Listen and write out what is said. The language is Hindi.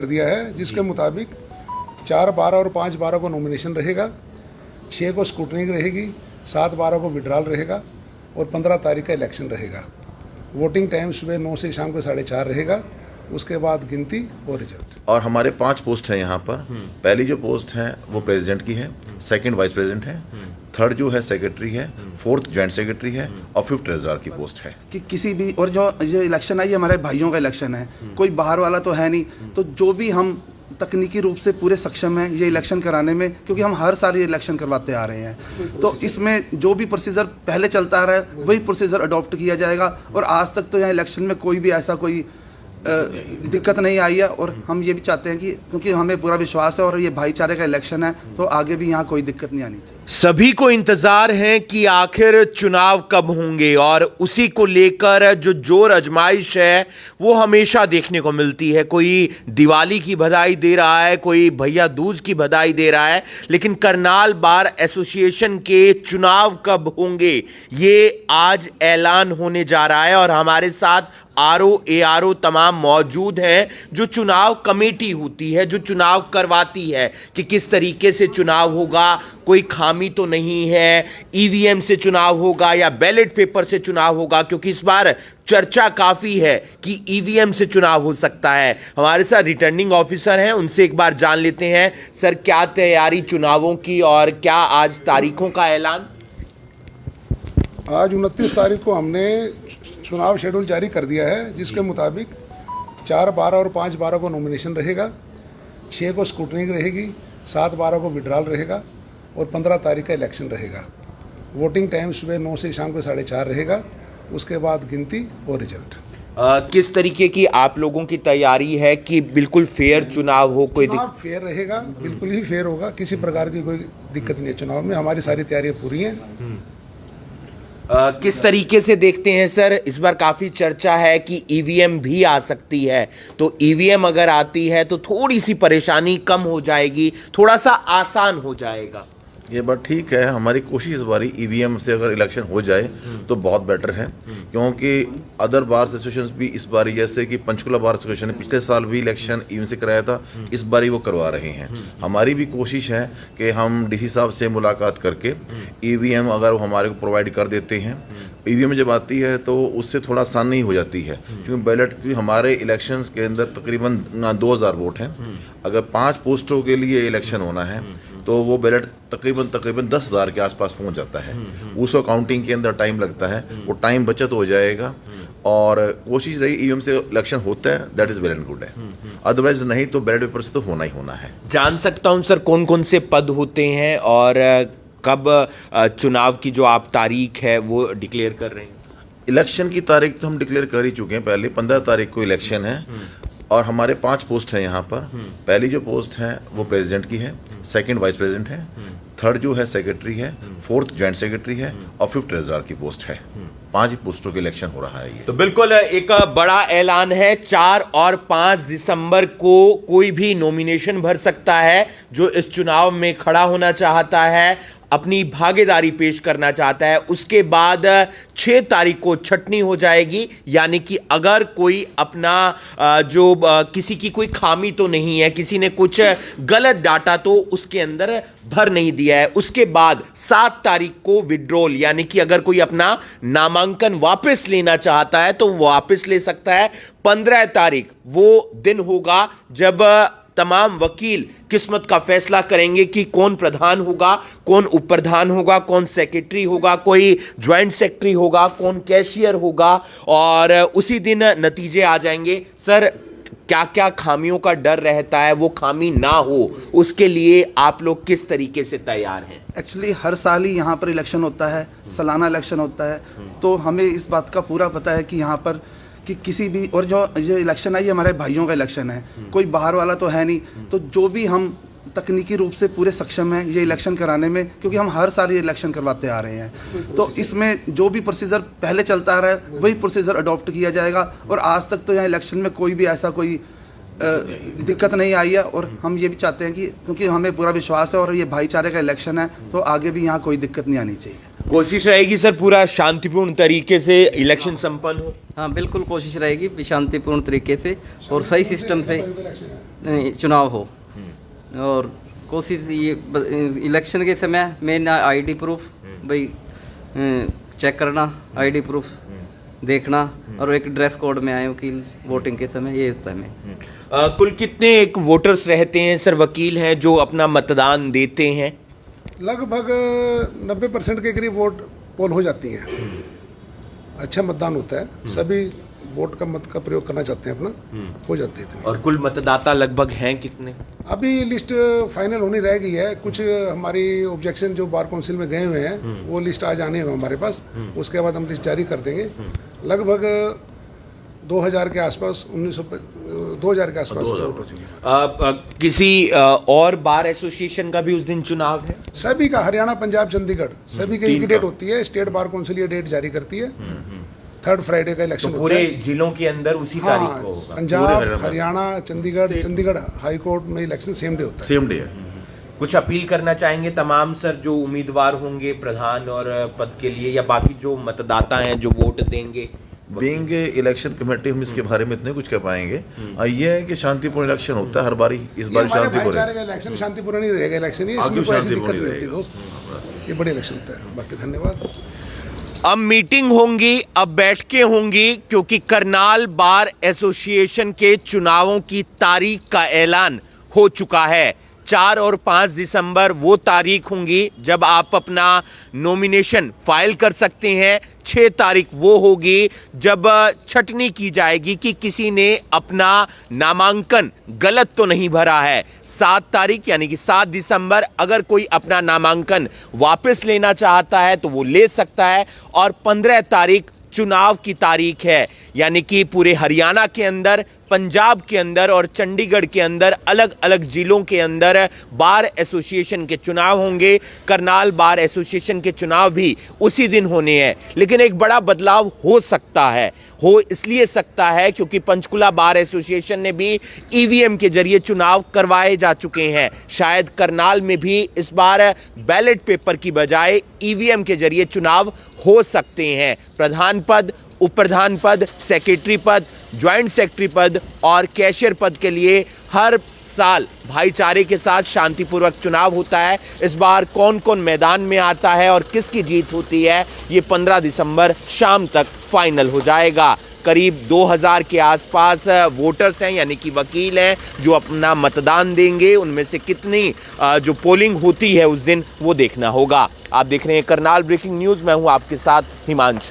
कर दिया है, जिसके मुताबिक 4/12 और 5/12 को नॉमिनेशन रहेगा, 6 को स्क्रूटनी रहेगी, 7/12 को विड्रॉल रहेगा और 15 तारीख का इलेक्शन रहेगा। वोटिंग टाइम सुबह 9 से शाम को 4:30 रहेगा। उसके बाद गिनती और रिजल्ट। और हमारे 5 पोस्ट हैं यहाँ पर। पहली जो पोस्ट है वो प्रेसिडेंट की है, सेकंड वाइस प्रेसिडेंट है, थर्ड जो है सेक्रेटरी है, फोर्थ जॉइंट सेक्रेटरी है और फिफ्थ ट्रेजरर की पोस्ट है। कि किसी भी और जो इलेक्शन है ये हमारे भाइयों का इलेक्शन है, कोई बाहर वाला तो है नहीं। तो जो भी हम तकनीकी रूप से पूरे सक्षम हैं ये इलेक्शन कराने में, क्योंकि हम हर साल ये इलेक्शन करवाते आ रहे हैं। तो इसमें जो भी प्रोसीजर पहले चलता आ रहा है वही प्रोसीजर अडॉप्ट किया जाएगा। और आज तक तो यहाँ इलेक्शन में कोई भी ऐसा कोई दिक्कत नहीं आई है। और हम ये भी चाहते हैं कि क्योंकि हमें पूरा विश्वास है और ये भाईचारे का इलेक्शन है, तो आगे भी यहाँ कोई दिक्कत नहीं आनी चाहिए। सभी को इंतजार है कि आखिर चुनाव कब होंगे और उसी को लेकर जो जोर आजमाइश है वो हमेशा देखने को मिलती है। कोई दिवाली की बधाई दे रहा है, कोई भैया दूज की बधाई दे रहा है, लेकिन करनाल बार एसोसिएशन के चुनाव कब होंगे ये आज ऐलान होने जा रहा है। और हमारे साथ ARO तमाम मौजूद हैं जो चुनाव कमेटी होती है, जो चुनाव करवाती है कि किस तरीके से चुनाव होगा, कोई खामी तो नहीं है, ईवीएम से चुनाव होगा या बैलेट पेपर से चुनाव होगा, क्योंकि इस बार चर्चा काफी है कि ईवीएम से चुनाव हो सकता है। हमारे साथ रिटर्निंग ऑफिसर हैं, उनसे एक बार जान लेते हैं। सर, क्या तैयारी चुनावों की और क्या आज तारीखों का ऐलान? आज 29 तारीख को हमने चुनाव शेड्यूल जारी कर दिया है, जिसके मुताबिक 4/12 और 5/12 को नॉमिनेशन रहेगा, 6 को स्क्रूटनी रहेगी, 7/12 को विड्रॉल रहेगा और 15 तारीख का इलेक्शन रहेगा। वोटिंग टाइम सुबह 9 से शाम को 4:30 रहेगा। उसके बाद गिनती और रिजल्ट। किस तरीके की आप लोगों की तैयारी है कि बिल्कुल फेयर चुनाव हो? कोई फेयर रहेगा, बिल्कुल ही फेयर होगा, किसी प्रकार की कोई दिक्कत नहीं है चुनाव में। हमारी सारी तैयारियां पूरी हैं। किस तरीके से देखते हैं सर, इस बार काफी चर्चा है कि ईवीएम भी आ सकती है, तो ईवीएम अगर आती है तो थोड़ी सी परेशानी कम हो जाएगी, थोड़ा सा आसान हो जाएगा। ये बात ठीक है। हमारी कोशिश इस बारी ईवीएम से अगर इलेक्शन हो जाए तो बहुत बेटर है, क्योंकि अदर बार एसोसिएशंस भी इस बारी, जैसे कि पंचकुला बार एसोसिएशन ने पिछले साल भी इलेक्शन ईवीएम से कराया था, इस बारी वो करवा रहे हैं। हमारी भी कोशिश है कि हम डीसी साहब से मुलाकात करके ईवीएम अगर वो हमारे को प्रोवाइड कर देते हैं, ईवीएम जब आती है तो उससे थोड़ा आसानी हो जाती है, क्योंकि बैलेट की हमारे इलेक्शंस के अंदर तकरीबन 2000 वोट हैं। अगर 5 पोस्टों के लिए इलेक्शन होना है तो वो बैलेट तकरीबन 10,000 के आसपास पहुंच जाता है। उसको काउंटिंग के अंदर टाइम लगता है, वो टाइम बचत हो जाएगा। और कोशिश रही ईवीएम से इलेक्शन होता है, that is well and good है। अदरवाइज नहीं तो बैलेट पेपर से तो होना ही होना है। जान सकता हूं सर कौन कौन से पद होते हैं और कब चुनाव की जो आप तारीख है वो डिक्लेयर कर रहे हैं? इलेक्शन की तारीख तो हम डिक्लेयर कर ही चुके हैं, पहले 15 तारीख को इलेक्शन है। और हमारे 5 पोस्ट हैं यहाँ पर। पहली जो पोस्ट है वो प्रेसिडेंट की है, सेकंड वाइस प्रेसिडेंट है, थर्ड जो है सेक्रेटरी है, फोर्थ जॉइंट सेक्रेटरी है और फिफ्थ ट्रेजरर की पोस्ट है। 5 पोस्टों के इलेक्शन हो रहा है ये। तो बिल्कुल एक बड़ा ऐलान है। 4 और 5 दिसंबर को कोई भी नॉमिनेशन भर सकता है जो इस चुनाव में खड़ा होना चाहता है, अपनी भागीदारी पेश करना चाहता है। उसके बाद 6 तारीख को छटनी हो जाएगी, यानी कि अगर कोई अपना किसी की कोई खामी तो नहीं है, किसी ने कुछ गलत डाटा तो उसके अंदर भर नहीं दिया है। उसके बाद 7 तारीख को विड्रॉल, यानी कि अगर कोई अपना नामांकन वापस लेना चाहता है तो वापस ले सकता है। 15 तारीख वो दिन होगा जब तमाम वकील किस्मत का फैसला करेंगे कि कौन प्रधान होगा, कौन उप प्रधान होगा, कौन सेक्रेटरी होगा, कोई ज्वाइंट सेक्रेटरी होगा, कौन कैशियर होगा, और उसी दिन नतीजे आ जाएंगे। सर, क्या क्या खामियों का डर रहता है, वो खामी ना हो उसके लिए आप लोग किस तरीके से तैयार हैं? एक्चुअली हर साल ही यहाँ पर इलेक्शन होता है, सालाना इलेक्शन होता है, तो हमें इस बात का पूरा पता है कि यहाँ पर कि किसी भी और जो इलेक्शन है ये हमारे भाइयों का इलेक्शन है, कोई बाहर वाला तो है नहीं। तो जो भी हम तकनीकी रूप से पूरे सक्षम हैं ये इलेक्शन कराने में, क्योंकि हम हर साल ये इलेक्शन करवाते आ रहे हैं। तो इसमें जो भी प्रोसीजर पहले चलता आ रहा है वही प्रोसीजर अडॉप्ट किया जाएगा। और आज तक तो यहाँ इलेक्शन में कोई भी ऐसा कोई दिक्कत नहीं आई है। और हम ये भी चाहते हैं कि क्योंकि हमें पूरा विश्वास है और ये भाईचारे का इलेक्शन है, तो आगे भी यहाँ कोई दिक्कत नहीं आनी चाहिए। कोशिश रहेगी सर पूरा शांतिपूर्ण तरीके से इलेक्शन संपन्न हो। हाँ बिल्कुल कोशिश रहेगी शांतिपूर्ण तरीके से और सही सिस्टम से चुनाव हो। और कोशिश ये इलेक्शन के समय मेन आईडी प्रूफ भाई चेक करना, आईडी प्रूफ देखना और एक ड्रेस कोड में आए वकील वोटिंग के समय, ये होता है मेन। कुल कितने एक वोटर्स रहते हैं सर, वकील हैं जो अपना मतदान देते हैं? लगभग 90% के करीब वोट पोल हो जाती हैं। अच्छा मतदान होता है, सभी वोट का मत का प्रयोग करना चाहते हैं अपना, हो जाते हैं इतने। और कुल मतदाता लगभग हैं कितने? अभी लिस्ट फाइनल होनी रह गई है। कुछ हमारी ऑब्जेक्शन जो बार काउंसिल में गए हुए हैं वो लिस्ट आज आने हैं हमारे पास, उसके बाद हम लिस्ट जारी कर देंगे। लगभग 2000 के आसपास 2000 के आसपास वोट हो जाएंगे। किसी और बार एसोसिएशन का भी उस दिन चुनाव है? सभी का, हरियाणा, पंजाब, चंडीगढ़, सभी की एक डेट होती है। स्टेट बार काउंसिल ये डेट जारी करती है। 3rd फ्राइडे का इलेक्शन तो पूरे जिलों के अंदर उसी तारीख को हाँ, होगा? पंजाब, हरियाणा, चंडीगढ़ हाई कोर्ट में इलेक्शन सेम डे होता है। सेम डे है। कुछ अपील करना चाहेंगे तमाम सर जो उम्मीदवार होंगे प्रधान और पद के लिए, या बाकी जो मतदाता हैं जो वोट देंगे? बीइंग इलेक्शन कमेटी हम इसके बारे में इतने कुछ कह पाएंगे। ये है कि शांतिपूर्ण इलेक्शन होता है हर बारी, इस बार शांतिपूर्ण भाईचारे का इलेक्शन, शांतिपूर्ण नहीं रहेगा इलेक्शन, ये इसमें कोई ऐसी दिक्कत नहीं होती दोस्त, ये बड़े इलेक्शन होता है। बाकी धन्यवाद। अब मीटिंग होंगी, अब बैठकें होंगी, क्योंकि करनाल बार एसोसिएशन के चुनावों की तारीख का ऐलान हो चुका है। 4 और 5 दिसंबर वो तारीख होंगी जब आप अपना नॉमिनेशन फाइल कर सकते हैं। 6 तारीख वो होगी जब छटनी की जाएगी कि किसी ने अपना नामांकन गलत तो नहीं भरा है। 7 तारीख यानी कि 7 दिसंबर अगर कोई अपना नामांकन वापस लेना चाहता है तो वो ले सकता है। और 15 तारीख चुनाव की तारीख है, यानी कि पूरे हरियाणा के अंदर, पंजाब के अंदर और चंडीगढ़ के अंदर अलग अलग जिलों के अंदर बार एसोसिएशन के चुनाव होंगे। करनाल बार एसोसिएशन के चुनाव भी उसी दिन होने हैं। लेकिन एक बड़ा बदलाव हो सकता है, हो इसलिए सकता है क्योंकि पंचकुला बार एसोसिएशन ने भी ईवीएम के जरिए चुनाव करवाए जा चुके हैं। शायद करनाल में भी इस बार बैलेट पेपर की बजाय ईवीएम के जरिए चुनाव हो सकते हैं। प्रधान पद, उप प्रधान पद, सेक्रेटरी पद, ज्वाइंट सेक्रेटरी पद और कैशियर पद के लिए हर साल भाईचारे के साथ शांतिपूर्वक चुनाव होता है। इस बार कौन कौन मैदान में आता है और किसकी जीत होती है, ये 15 दिसंबर शाम तक फाइनल हो जाएगा। करीब 2000 के आसपास वोटर्स हैं, यानी कि वकील हैं जो अपना मतदान देंगे। उनमें से कितनी जो पोलिंग होती है उस दिन वो देखना होगा। आप देख रहे हैं करनाल ब्रेकिंग न्यूज़, मैं हूं आपके साथ हिमांशु।